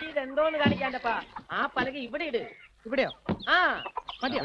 ഇതെന്തോന്ന് കാണിക്കാണ്ടപ്പാ. ആ പലക ഇവിടെ ഇട്. ഇവിടെയോ? ആ മതിയോ?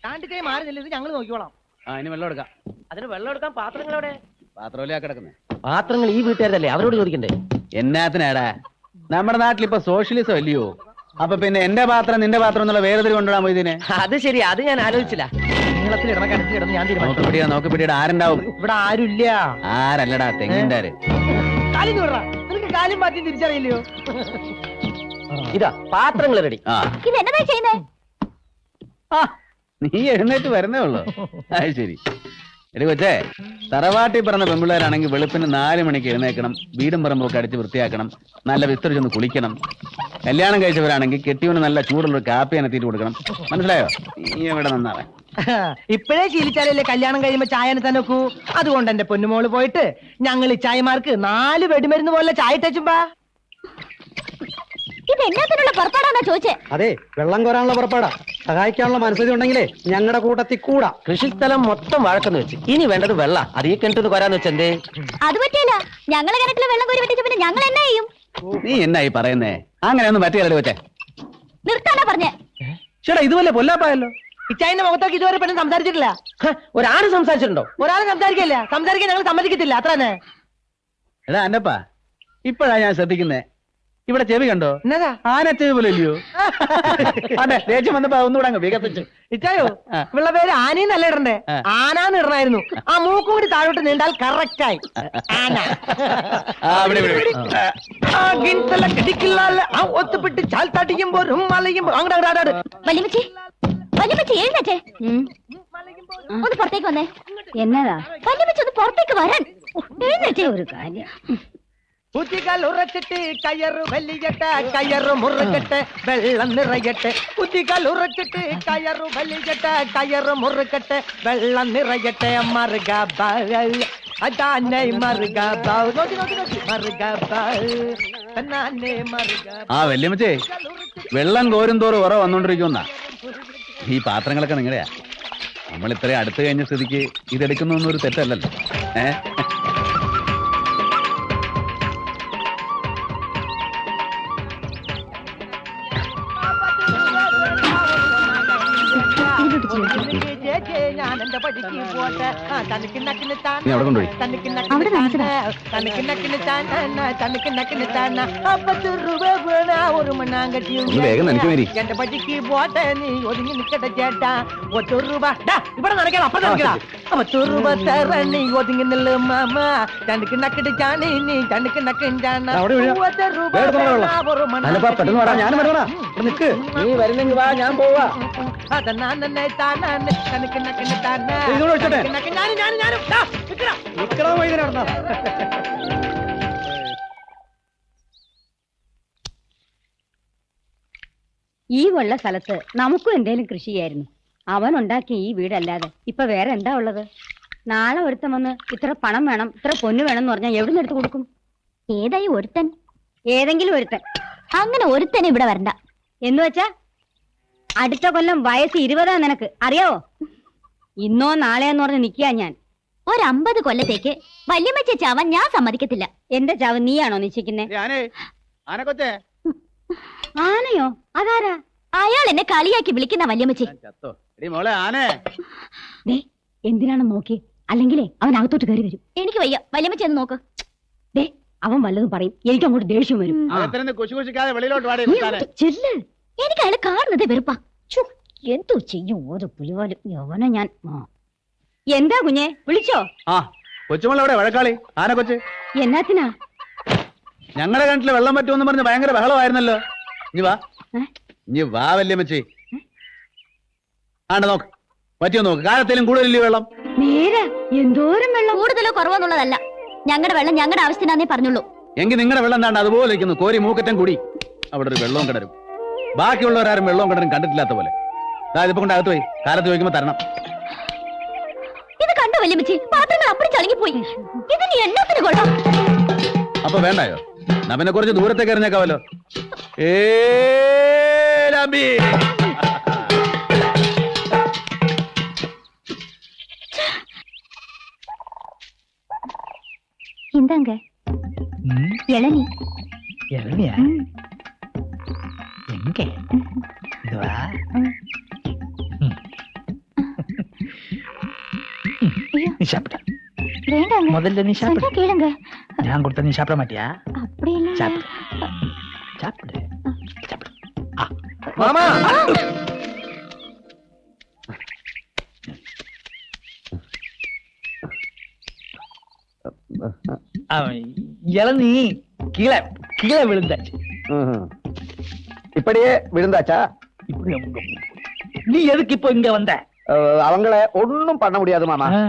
കാണ്ടിക്കായി മാറുന്നില്ല, ഇത് ഞങ്ങൾ നോക്കിക്കോളാം. ഇനി വെള്ളം എടുക്കാം. അതിന് വെള്ളം എടുക്കാൻ പാത്രങ്ങളെവിടെ? പാത്രമല്ലേ കിടക്കുന്നേ? പാത്രങ്ങൾ ഈ വീട്ടുകാരല്ലേ, അവരോട് ചോദിക്കണ്ടേ? എന്നാത്തിനാടാ? നമ്മുടെ നാട്ടിലിപ്പോ സോഷ്യലിസം അല്ലയോ? അപ്പൊ പിന്നെ എന്റെ പാത്രം നിന്റെ പാത്രം എന്നുള്ള വേറെ കൊണ്ടുവിടാൻ ഇതിനെ? അത് ശരി, അത് ഞാൻ ആലോചിച്ചില്ല. നീളത്തിൽ ഇടണ കനത്തിൽ ഇടന്ന് ഞാൻ തീരുമാനിച്ചു. നോക്കിപ്പിടിയുടെ ആരുണ്ടാവും? ഇവിടെ ആരുമില്ല. ആരല്ലടാ, തെങ്ങിന്റെ ആര്. കാലും വിടറാ, നിനക്ക് കാലും മാറ്റി തിരിച്ചറിയില്ലയോ? ഇതാ പാത്രങ്ങൾ റെഡി. ഇതെന്നതാ ചെയ്യുന്നേ? നീ എഴുന്നേറ്റ് വരുന്നേ ഉള്ളു. അത് ശരി. എടി കൊച്ചേ, തറവാട്ടി പറഞ്ഞ പെമ്പിള്ളേരാണെങ്കിൽ വെളുപ്പിന് 4 മണിക്ക് എഴുന്നേക്കണം, വീടും പറമ്പൊക്കെ അടിച്ച് വൃത്തിയാക്കണം, നല്ല വിസ്തരിച്ചൊന്ന് കുളിക്കണം. കല്യാണം കഴിച്ചവരാണെങ്കിൽ കെട്ടിയവന് നല്ല ചൂടുള്ള കാപ്പി അനത്തിയിട്ട് കൊടുക്കണം. മനസ്സിലായോ? നീ എവിടെ നന്നാവേ? ഇപ്പോഴേ ശീലിച്ചാലല്ലേ കല്യാണം കഴിയുമ്പോ ചായനെ തന്നെ നോക്കൂ. അതുകൊണ്ട് എന്റെ പൊന്നുമോള് പോയിട്ട് ഞങ്ങൾ ഈ ചായമാർക്ക് 4 വെടിമരുന്ന് പോലെ ചായ ഇട്ടുമ്പോ. ഇത് എന്നാത്തിനുള്ള പുറപ്പാടാണോ ചോദിച്ചേ? അതെ, വെള്ളം കോരാനുള്ള പുറപ്പാടാ. സഹായിക്കാനുള്ള മനസ്സിൽ ഉണ്ടെങ്കിലേ ഞങ്ങളുടെ കൂട്ടത്തിൽ കൂടാ. കൃഷിസ്ഥലം മൊത്തം വഴക്കെന്ന് വെച്ച് ഇനി വേണ്ടത് വെള്ള. അത് ഈ കിണറ്റിന്ന് കൊരാന്ന് വെച്ചെന്തേ? അത് പറ്റില്ല. ഞങ്ങളെ കിണറ്റില് വെള്ളം കോരി പറ്റിച്ച പിന്നെ ഞങ്ങൾ എന്നാ ചെയ്യും? നീ എന്നായി പറയുന്നേ? അങ്ങനെയൊന്നും പറ്റിയല്ലേ കൊച്ചേ? നിർത്താനാ പറഞ്ഞേ. ചേട്ടാ, ഇതുപോലെ പൊല്ലാപ്പായല്ലോ. ഇച്ചായന്റെ മുഖത്തേക്ക് ഇതുവരെ പെണ്ണ് സംസാരിച്ചിട്ടില്ല. ഒരാണ് സംസാരിച്ചിട്ടുണ്ടോ? ഒരാൾ സംസാരിക്കില്ല. സംസാരിക്കാൻ ഞങ്ങൾ സമ്മതിക്കത്തില്ല, അത്ര തന്നെ. എടാ അന്നപ്പാ, ഇപ്പഴാ ഞാൻ ശ്രദ്ധിക്കുന്നേ. ഇവിടെ ചെവി കണ്ടോ? എന്നതാ? ആന ചെവി പോലെ ഇല്ലയോ? അതെ, ദേഷ്യം വന്നപ്പോ ഒന്നുകൂടെ അങ്ങ് വികസിച്ചു. ഇച്ചായോ, ഇവളുടെ പേര് ആനയെന്നല്ല ഇടണ്ടേ, ആനാന്ന് ഇടണായിരുന്നു. ആ മൂക്കും കൂടി താഴോട്ട് നീണ്ടാൽ കറക്റ്റ് ആയി. ആന. ഒത്തുപിട്ട് ചാൽത്താട്ടിക്കുമ്പോ വല്യമ്മച്ചി, വല്യമ്മച്ചി എഴുന്നേറ്റേ. ഒന്ന് പുറത്തേക്ക് വന്നേ. എന്നതാ? വല്യമ്മച്ചി ഒന്ന് പുറത്തേക്ക് വരാൻ. എഴുന്നേറ്റേ. ഒരു കാര്യം. കുത്തികൾ ഉറച്ചിട്ട് കയറ് വലിയട്ടെ, കയറ് മുറുകട്ടെ, വെള്ളം നിറയട്ടെ. കുത്തികൾ ഉറച്ചിട്ട് കയറ് വലിയട്ടെ, കയറ് മുറുകട്ടെ, വെള്ളം നിറയട്ടെ. മറുക അതാനെ മറുക ആ വല്യമ്മച്ചേ, വെള്ളം കോരും തോറും ഉറ വന്നോണ്ടിരിക്കുന്ന ഈ പാത്രങ്ങളൊക്കെ നിങ്ങളുടെയാ. നമ്മൾ ഇത്രയും അടുത്ത് കഴിഞ്ഞ സ്ഥിതിക്ക് ഇതെടുക്കുന്നൊന്നും ഒരു തെറ്റല്ലല്ലോ. ഞാൻ എന്റെ പടിക്ക് പോട്ടെ. തനിക്ക് നക്കിന് നീ അവിടെ കൊണ്ടുപോയി. തനിക്ക് നക്കിന് താന 50 രൂപ വേണ ഒരു മണ്ണാങ്കട്ടി. എന്റെ പടിക്ക് പോട്ടെ, നീ ഒതുങ്ങി നിക്കട്ടെ ചേട്ടാ. 50 രൂപ ഇവിടെ നടക്കണം, അപ്പൊ നടക്കണം. 50 രൂപ തര, നീ ഒതുങ്ങി നില്ല് മാമ. തനിക്ക് നക്കിട്ട് ചാണി, നീ തനിക്ക് നക്കിഞ്ചാണ്. 50 രൂപ ഒരു മണ്ണാങ്കട്ടി. നീ വരുന്നെങ്കിൽ വാ, ഞാൻ പോവാ. അതന്നെ താനാണ് തനിക്ക് നക്കിന് താന. ഈ ഉള്ള സ്ഥലത്ത് നമുക്കും എന്തേലും കൃഷി ചെയ്യായിരുന്നു. അവൻ ഉണ്ടാക്കിയ ഈ വീടല്ലാതെ ഇപ്പൊ വേറെ എന്താ ഉള്ളത്? നാളെ ഒരുത്തൻ വന്ന് ഇത്ര പണം വേണം, ഇത്ര പൊന്നു വേണം എന്ന് പറഞ്ഞാൽ എവിടെ നിന്ന് എടുത്തു കൊടുക്കും? ഏതായി ഒരുത്തൻ? ഏതെങ്കിലും ഒരുത്തൻ. അങ്ങനെ ഒരുത്തൻ ഇവിടെ വരണ്ട. എന്ന് വെച്ചാ അടുത്ത കൊല്ലം വയസ്സ് 20 നിനക്ക് അറിയാവോ? ഇന്നോ നാളെയെന്ന് പറഞ്ഞ് നിൽക്കുക ഞാൻ. ഒരു 50 കൊല്ലത്തേക്ക് വല്യമ്മച്ചി ചാവാൻ ഞാൻ സമ്മതിക്കത്തില്ല. എന്റെ ചാവ് നീയാണോ നിശ്ചയിക്കുന്നേ? ആനയോ? അതാരാ? അയാൾ എന്നെ കളിയാക്കി വിളിക്കുന്ന വല്യമ്മച്ചി. എന്തിനാണ് നോക്കി? അല്ലെങ്കിലേ അവൻ അകത്തോട്ട് കയറി വരും. എനിക്ക് വയ്യ, വല്യമ്മച്ചി എന്ന് നോക്ക്. അവൻ വല്ലതും പറയും, എനിക്ക് അങ്ങോട്ട് ദേഷ്യം വരും. എനിക്ക് അയാൾ കാണുന്നത് വെറുപ്പാ. എന്തോ ചെയ്യും ഓരോ പുലിവാലും. യവനെ ഞാൻ. എന്താ കുഞ്ഞെ, വിളിച്ചോ? കൊച്ചുമോളെവിടെ വഴക്കാളി? ആന കൊച്ച് എന്നാത്തിനാ? ഞങ്ങളുടെ കിണറ്റില് വെള്ളം പറ്റുമെന്ന് പറഞ്ഞ് ഭയങ്കര ബഹളമായിരുന്നല്ലോ. ഇനി വാ, ഇനി വാ വല്യമ്മച്ചി. ആണ്ട നോക്ക്, പറ്റിയോ നോക്ക്. കാലത്തേലും കൂടുതലില്ലേ വെള്ളം? നേരെ എന്തോരം വെള്ളം. കൂടുതലോ കുറവെന്നുള്ളതല്ല, ഞങ്ങളുടെ വെള്ളം ഞങ്ങളുടെ ആവശ്യത്തിനാന്നേ പറഞ്ഞുള്ളൂ. എങ്കിൽ നിങ്ങളുടെ വെള്ളം എന്താണ്ട് അതുപോലെ ഇരിക്കുന്നു, കോരി മൂക്കറ്റം കൂടി. അവിടെ ഒരു വെള്ളവും കിടരും. ബാക്കിയുള്ളവരാരും വെള്ളവും കിടരും കണ്ടിട്ടില്ലാത്ത പോലെ. ഇതിപ്പോ കൊണ്ട് അകത്ത് പോയി, കാലത്ത് ചോദിക്കുമ്പോ തരണം. ഇത് കണ്ടു വല്യമ്മച്ചി, പാത്രങ്ങൾ അപ്പുറം ചളങ്ങിപ്പോയി. ഇതിന് എന്നാത്തിന് കൊള്ളാം? അപ്പൊ വേണ്ടായോ? നമ്മനെ കുറച്ച് ദൂരത്തേക്ക് എറിഞ്ഞേക്കാവല്ലോ. இந்தாங்க இளநீ. இளநியா எங்க இதுவா நீ சாப்பிட்ட வேண்டாங்க முதல்ல நீ சொன்னா சாப்பிடு கேளுங்க நான் கொடுத்த நீ சாப்பிட மாட்டியா அப்படி இல்ல சாப்பிடு சாப்பிடு சாப்பிடு மாமா இளநீ கீழே கீழே விழுந்தாச்சு இப்படியே விழுந்தாச்சா? இப்படி நீ எதுக்கு இப்போ இங்க வந்த அவங்கள ஒண்ணும் பண்ண முடியாது மாமா. ஆ,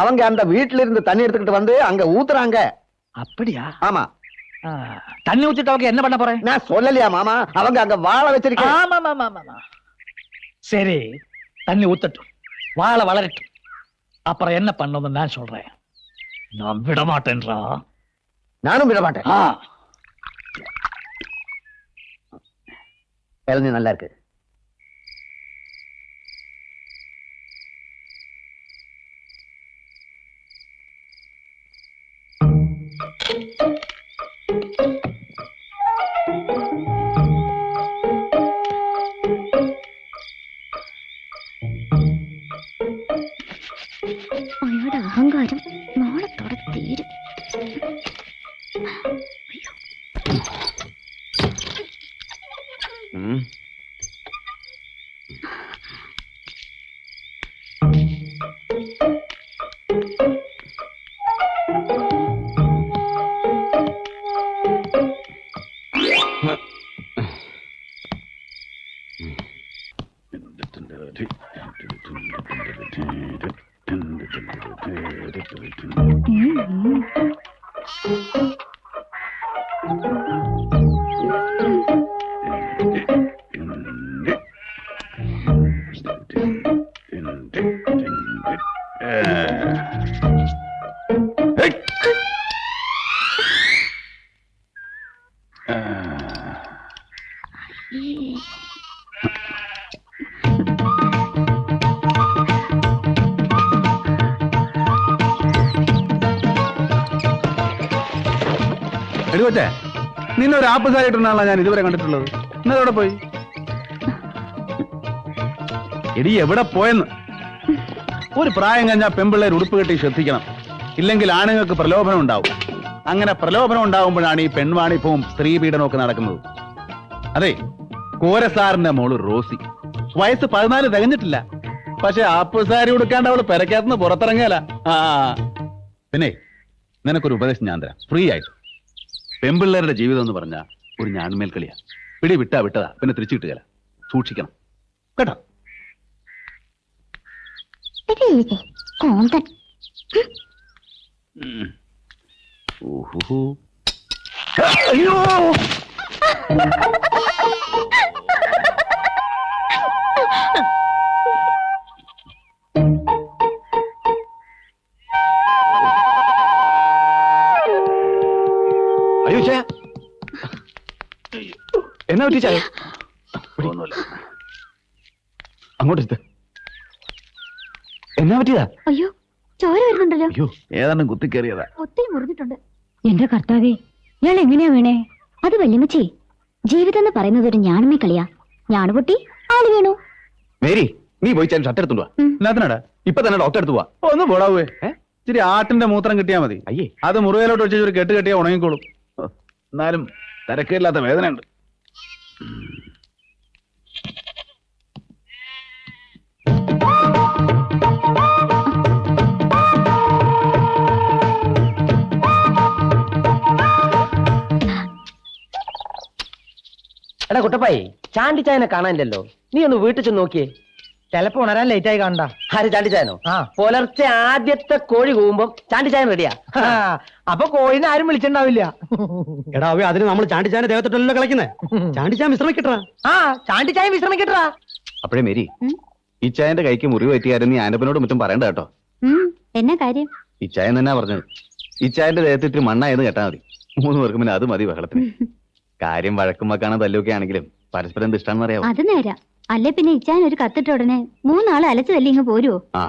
அவங்க அந்த வீட்டுல இருந்து தண்ணி எடுத்துக்கிட்டு வந்து அங்க ஊத்துறாங்க. அப்படியா ஆமா, ஆ, தண்ணி ஊத்திட்டு அவங்க என்ன பண்ண போறேன் நான் சொல்லலையா மாமா? அவங்க அங்க வாழ வச்சிருக்கேன். ஆமா ஆமா ஆமா சரி தண்ணி ஊத்தட்டும் வாழை வளரட்டும் அப்புறம் என்ன பண்ணணும் நான் சொல்றேன் நான் விட மாட்டேன்றா நானும் விட மாட்டேன். ஆ, இளநீ நல்லா இருக்கு. അയാളുടെ അഹങ്കാരം നാളത്തോടെ തീരും എടുക്കോച്ചേ, നിന്നെ ഒരു ആപ്പസായിട്ടാണല്ലോ ഞാൻ ഇതുവരെ കണ്ടിട്ടുള്ളത്. ഇന്നതോടെ പോയി എടി എവിടെ പോയെന്ന്. ഒരു പ്രായം കഴിഞ്ഞാൽ പെമ്പിള്ളേർ ഉടുപ്പ് കെട്ടി ശ്രദ്ധിക്കണം, ഇല്ലെങ്കിൽ ആണുങ്ങൾക്ക് പ്രലോഭനം ഉണ്ടാവും. അങ്ങനെ പ്രലോഭനം ഉണ്ടാവുമ്പോഴാണ് ഈ പെൺവാണിപ്പവും സ്ത്രീ പീഡനമൊക്കെ നടക്കുന്നത്. അതെ, കോരസാറിന്റെ മോള് റോസി വയസ്സ് 14 തികഞ്ഞിട്ടില്ല. പക്ഷെ ആപ്പസാരി ഉടുക്കാണ്ട് അവള് പെരക്കകത്തുനിന്ന് പുറത്തിറങ്ങിയാല. പിന്നെ നിനക്കൊരു ഉപദേശം ഞാൻ തരാം, ഫ്രീ ആയിട്ട്. പെമ്പിള്ളേരുടെ ജീവിതം എന്ന് പറഞ്ഞാൽ ഒരു ഞാൺമേൽ കളിയാ. പിടി വിട്ടാ വിട്ടതാ, പിന്നെ തിരിച്ചു കിട്ടുകയില്ല. സൂക്ഷിക്കണം കേട്ടോ. അയ്യോ, അയ്യോ ചേ, എന്നാ പറ്റി ചായ? അങ്ങോട്ട് എന്നാ പറ്റിയതാ? അയ്യോ ചോര വരുന്നുണ്ടല്ലോ അയ്യോ, ഏതാണ്ട് കുത്തിക്കേറിയതാ. ഒത്തിരി മുറിഞ്ഞിട്ടുണ്ട് എന്റെ കർത്താവേ, ഇയാൾ എങ്ങനെയാ വീണേ? അത് വല്യമ്മച്ചി, ജീവിതം എന്ന് പറയുന്നത് ഒരു ഞാണുമേ കളിയാ. ഞാണു പൊട്ടി ആള് വീണു. മേരി, നീ പോയി ചേട്ടൻ ഷർട്ട് എടുത്തുവാ. എന്നാത്തിനാടാ? ഇപ്പൊ തന്നെ ഡോക്ടർ എടുത്തു പോവാ. ഒന്ന് പോടാവേ. ഇച്ചിരി ആട്ടിന്റെ മൂത്രം കിട്ടിയാ മതി. അയ്യേ, അത് മുറിവേലോട്ട് വെച്ച് ഒരു കെട്ട് കെട്ടിയാ ഉണങ്ങിക്കോളും. എന്നാലും തിരക്കില്ലാത്ത വേദനയുണ്ട്. എടാ കുട്ടപ്പായി, ചാണ്ടിച്ചായനെ കാണാനില്ലല്ലോ. നീ ഒന്ന് വീട്ടിൽ ചെന്ന് നോക്കിയേ. ചിലപ്പോ ഉണരാൻ ലേറ്റ് ആയി കാണണ്ട. ആര് ചാണ്ടിച്ചായനോ? ആ. പുലർച്ചെ ആദ്യത്തെ കോഴി കൂവുമ്പം ചാണ്ടിച്ചായൻ റെഡിയാ. അപ്പൊ കോഴിനെ ആരും വിളിച്ചിണ്ടാവില്ല. എടാ അവ അതിന് നമ്മൾ ചാണ്ടിച്ചാനെ ദേവത്തോട്ടല്ലോ കളിക്കുന്നേ. ചാണ്ടിച്ചാൻ വിശ്രമിക്കട്ടാ. ആ, ചാണ്ടിച്ചായ വിശ്രമിക്കട്ടാ. അപ്പോഴേ മേരി, ഈ ചായന്റെ കൈക്ക് മുറിവ് പറ്റിയാരും നീ ആനപ്പനോട് മറ്റും പറയണ്ട കേട്ടോ. എന്നാ കാര്യം? ഈ ചായ തന്നെ പറഞ്ഞത്. ഈ ചായന്റെ ദേഹത്ത് ഇത്തിരി മണ്ണായെന്ന് കേട്ടാ മതി. 3 പേർക്കും പിന്നെ അത് മതി ബഹളത്തിന്. കാര്യം വഴക്കും വെക്കാണോ തല്ലൊക്കെ ആണെങ്കിലും പരസ്പരം എന്ത് ഇഷ്ടമാണെന്ന് അറിയാമോ? അത് നേരാ. അല്ലെ പിന്നെ ഇച്ചാൻ ഒരു കത്തിട്ട ഉടനെ 3 ആള് അലച്ചു തല്ലി ഇങ്ങ് പോരുവോ? ആ